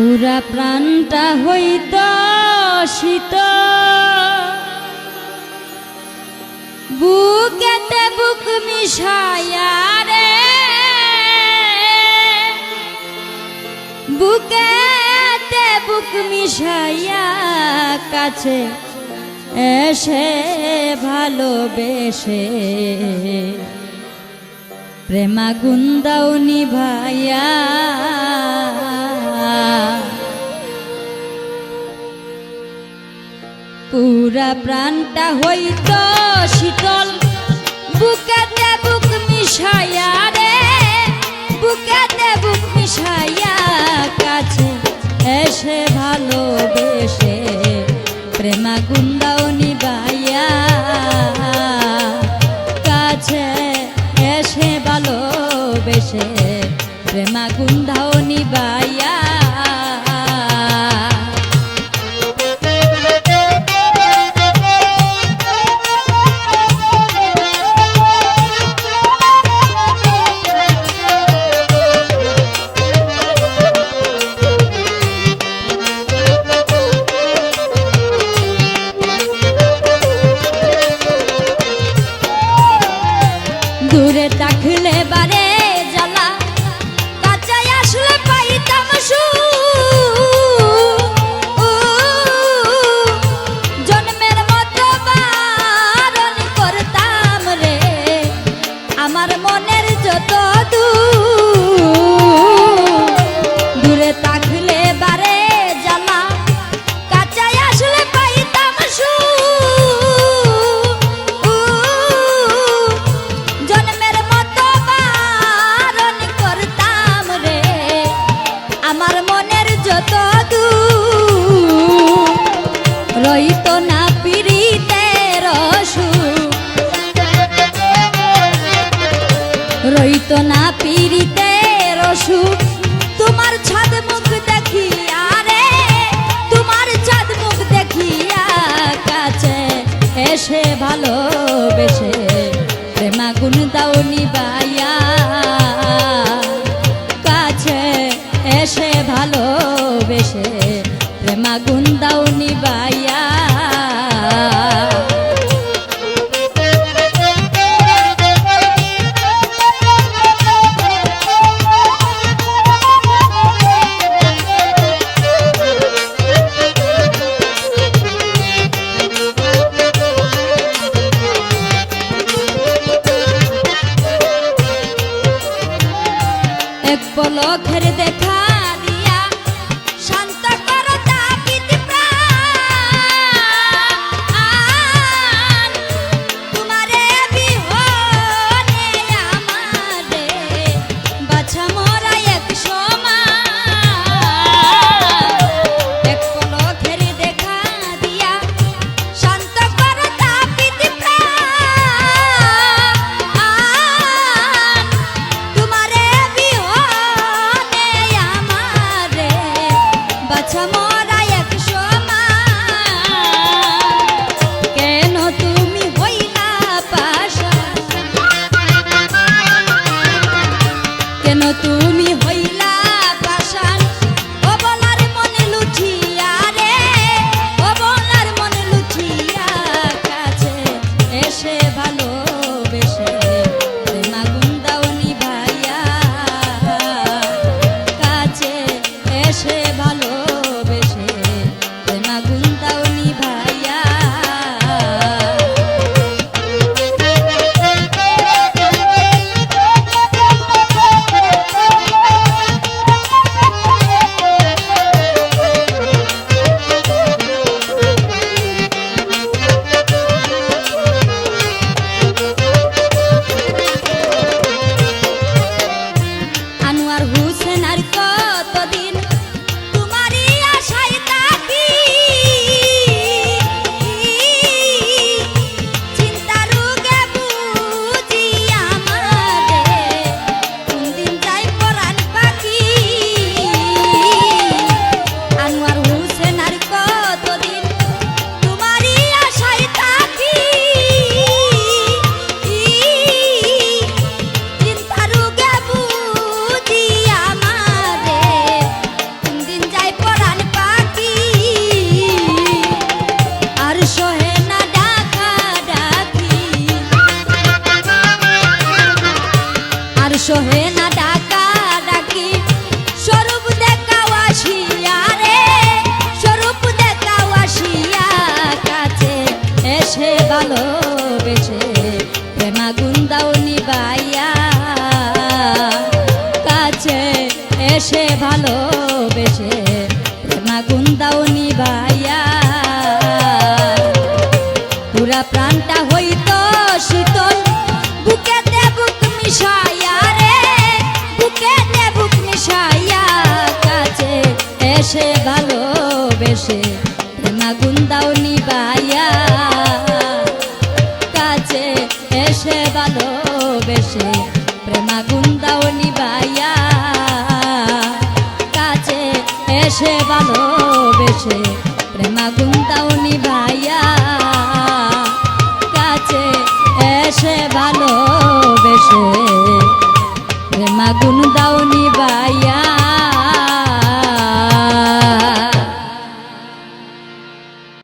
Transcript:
পুরা প্রাণটা হইত শীত, বুকেতে বুক মিশায়া রে, বুকেতে বুক মিশাইয়া কাছে এসে ভালোবেসে প্রেমাগুন দাও নিভাইয়া। পুরা প্রাণটা হইত শীতল, বুকেতে বুক মিশাইয়া রে, বুকেতে বুক মিশাইয়া কাছে এসে ভালোবেসে প্রেমাগুন দাও নিভাইয়া। কাছে এসে ভালোবেসে প্রেমাগুন দাও নিভাইয়া। দূরে থাকলে বারে জ্বালা, কাছে আসলে পাইতাম জন্মের মতো বারণ করতাম রে, আমার মনের যত দূরে থাকলে বারে জ্বালা, কাছে আসলে পাইতাম জন্মের মতো বারণ করতাম রে, আমার মনের যত রইত না পিরিতের সুখ, রইত না পিরিতের সুখ। তোমার ছাদ মুখ দেখিয়া রে, তোমার ছাদ মুখ দেখিয়া কাছে এসে ভালোবেসে প্রেমাগুন দাও নিভাইয়া। কাছে এসে ভালোবেসে প্রেমাগুন দাও নিভাইয়া। এক পলকের দেখা দিয়া শান্ত করো তাপিত প্রাণ, তোমারে বিহনে আমারে বাছা মোরা এক সমান। এক পলকের দেখা দিয়া শান্ত করো তাপিত প্রাণ, তোমারে বিহনে এসে ভালোবেসে প্রেমাগুন দাও নিবাইয়া কাছে এসে ভালোবেসে প্রেমাগুন দাও নিবাইয়া পুরা প্রাণটা হইতো শীতল বুকেতে বুক মিশাইয়া রে বুকেতে বুক মিশাইয়া কাছে এসে ভালোবেসে প্রেমাগুন দাও নিবাইয়া কাছে এসে ভালোবেসে প্রেমাগুন দাও নিবাইয়া কাছে এসে ভালোবেসে প্রেমাগুন দাও নিবাইয়া কাছে এসে ভালোবেসে প্রেমাগুন দাও নিবাইয়া